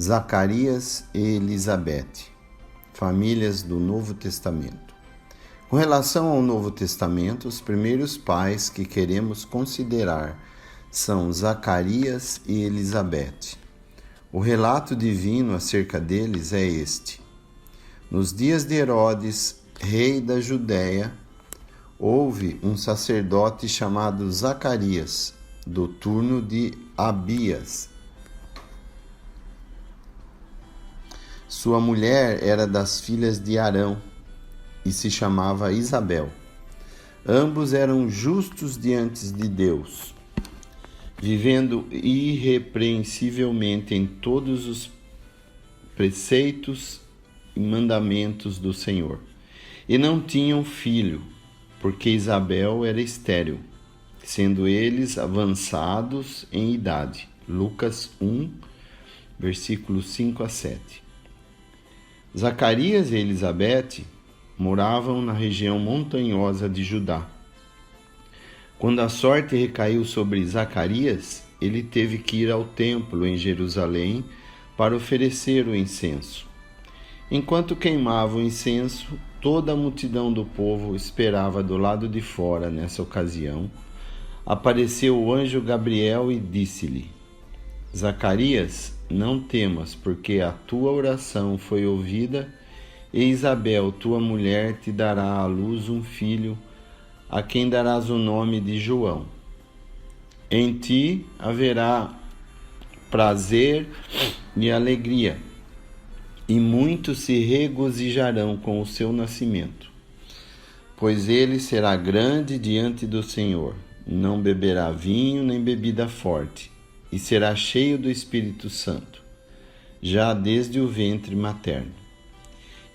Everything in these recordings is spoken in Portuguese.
Zacarias e Elizabeth, famílias do Novo Testamento. Com relação ao Novo Testamento, os primeiros pais que queremos considerar são Zacarias e Elizabeth. O relato divino acerca deles é este. Nos dias de Herodes, rei da Judéia, houve um sacerdote chamado Zacarias, do turno de Abias. Sua mulher era das filhas de Arão e se chamava Isabel. Ambos eram justos diante de Deus, vivendo irrepreensivelmente em todos os preceitos e mandamentos do Senhor. E não tinham filho, porque Isabel era estéril, sendo eles avançados em idade. Lucas 1, versículos 5 a 7. Zacarias e Elizabeth moravam na região montanhosa de Judá. Quando a sorte recaiu sobre Zacarias, ele teve que ir ao templo em Jerusalém para oferecer o incenso. Enquanto queimava o incenso, toda a multidão do povo esperava do lado de fora. Nessa ocasião, apareceu o anjo Gabriel e disse-lhe: Zacarias, não temas, porque a tua oração foi ouvida, e Isabel, tua mulher, te dará à luz um filho, a quem darás o nome de João. Em ti haverá prazer e alegria, e muitos se regozijarão com o seu nascimento, pois ele será grande diante do Senhor, não beberá vinho nem bebida forte, e será cheio do Espírito Santo, já desde o ventre materno.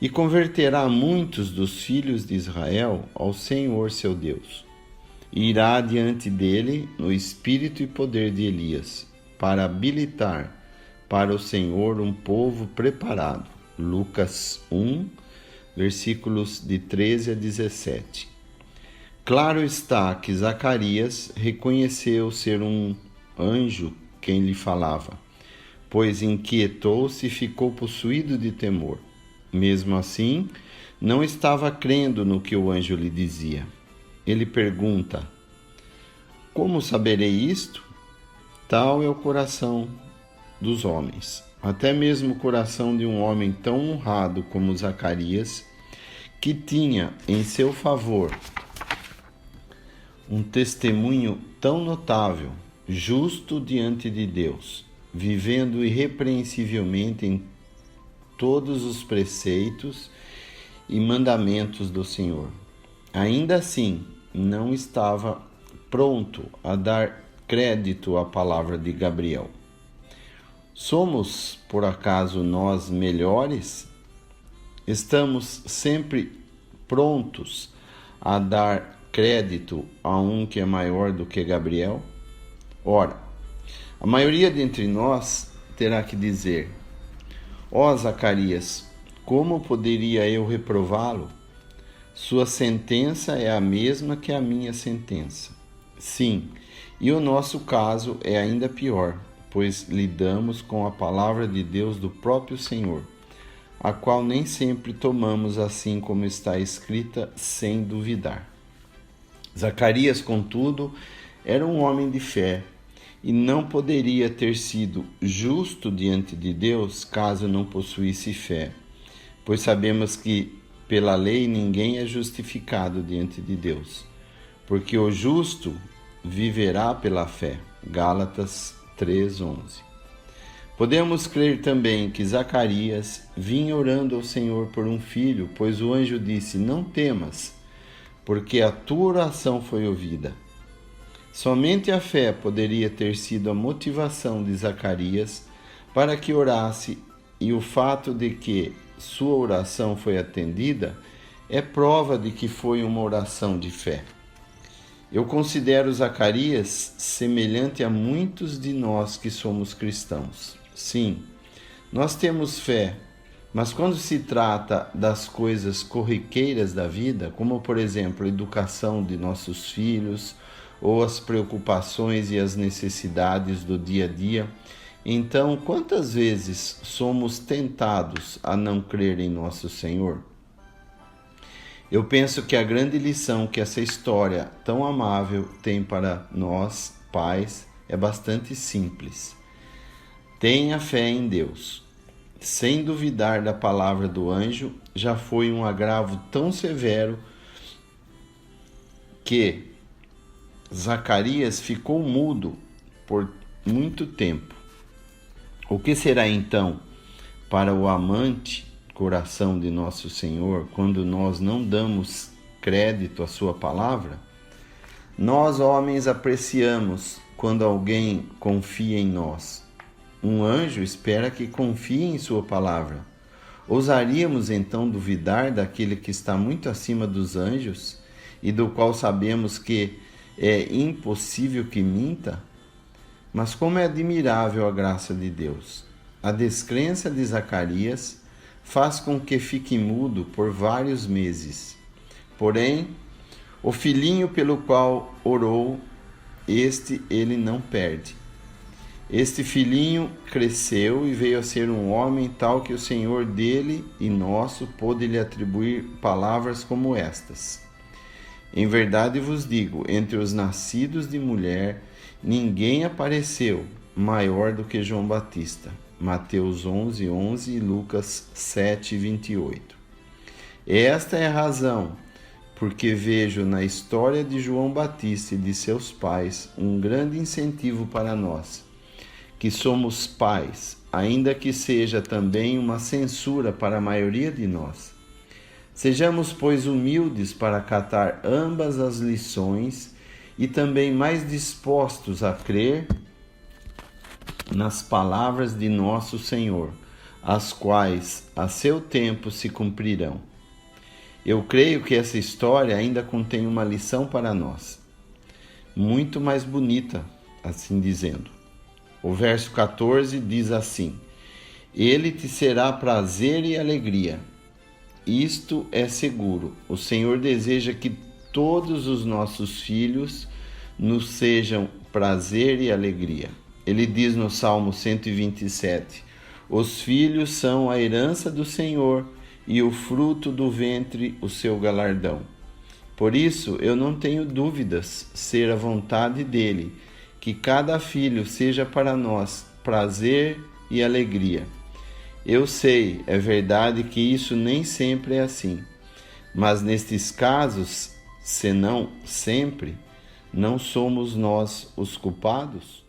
E converterá muitos dos filhos de Israel ao Senhor seu Deus. E irá diante dele no espírito e poder de Elias, para habilitar para o Senhor um povo preparado. Lucas 1, versículos de 13 a 17. Claro está que Zacarias reconheceu ser um anjo quem lhe falava, pois inquietou-se e ficou possuído de temor. Mesmo assim, não estava crendo no que o anjo lhe dizia. Ele pergunta: como saberei isto? Tal é o coração dos homens. Até mesmo o coração de um homem tão honrado como Zacarias, que tinha em seu favor um testemunho tão notável, justo diante de Deus, vivendo irrepreensivelmente em todos os preceitos e mandamentos do Senhor. Ainda assim, não estava pronto a dar crédito à palavra de Gabriel. Somos, por acaso, nós melhores? Estamos sempre prontos a dar crédito a um que é maior do que Gabriel? Ora, a maioria dentre nós terá que dizer: ó Zacarias, como poderia eu reprová-lo? Sua sentença é a mesma que a minha sentença. Sim, e o nosso caso é ainda pior, pois lidamos com a palavra de Deus do próprio Senhor, a qual nem sempre tomamos assim como está escrita, sem duvidar. Zacarias, contudo, era um homem de fé, e não poderia ter sido justo diante de Deus caso não possuísse fé, pois sabemos que pela lei ninguém é justificado diante de Deus, porque o justo viverá pela fé. Gálatas 3:11. Podemos crer também que Zacarias vinha orando ao Senhor por um filho, pois o anjo disse: não temas, porque a tua oração foi ouvida. Somente a fé poderia ter sido a motivação de Zacarias para que orasse, e o fato de que sua oração foi atendida é prova de que foi uma oração de fé. Eu considero Zacarias semelhante a muitos de nós que somos cristãos. Sim, nós temos fé, mas quando se trata das coisas corriqueiras da vida, como por exemplo a educação de nossos filhos, ou as preocupações e as necessidades do dia a dia, Então, quantas vezes somos tentados a não crer em nosso Senhor? Eu penso que a grande lição que essa história tão amável tem para nós, pais, é bastante simples. Tenha fé em Deus. Sem duvidar da palavra do anjo, já foi um agravo tão severo que Zacarias ficou mudo por muito tempo. O que será então para o amante coração de nosso Senhor quando nós não damos crédito à sua palavra? Nós, homens, apreciamos quando alguém confia em nós. Um anjo espera que confie em sua palavra. Ousaríamos então duvidar daquele que está muito acima dos anjos e do qual sabemos que é impossível que minta? Mas como é admirável a graça de Deus! A descrença de Zacarias faz com que fique mudo por vários meses. Porém, o filhinho pelo qual orou, este ele não perde. Este filhinho cresceu e veio a ser um homem tal que o Senhor dele e nosso pôde lhe atribuir palavras como estas: Em verdade vos digo, entre os nascidos de mulher, ninguém apareceu maior do que João Batista. Mateus 11:11 e Lucas 7:28. Esta é a razão porque vejo na história de João Batista e de seus pais um grande incentivo para nós, que somos pais, ainda que seja também uma censura para a maioria de nós. Sejamos, pois, humildes para acatar ambas as lições e também mais dispostos a crer nas palavras de nosso Senhor, as quais a seu tempo se cumprirão. Eu creio que essa história ainda contém uma lição para nós, muito mais bonita, assim dizendo. O verso 14 diz assim: Ele te será prazer e alegria. Isto é seguro. O Senhor deseja que todos os nossos filhos nos sejam prazer e alegria. Ele diz no Salmo 127: Os filhos são a herança do Senhor e o fruto do ventre o seu galardão. Por isso, eu não tenho dúvidas ser a vontade dele que cada filho seja para nós prazer e alegria. Eu sei, é verdade que isso nem sempre é assim, mas nestes casos, se não sempre, não somos nós os culpados?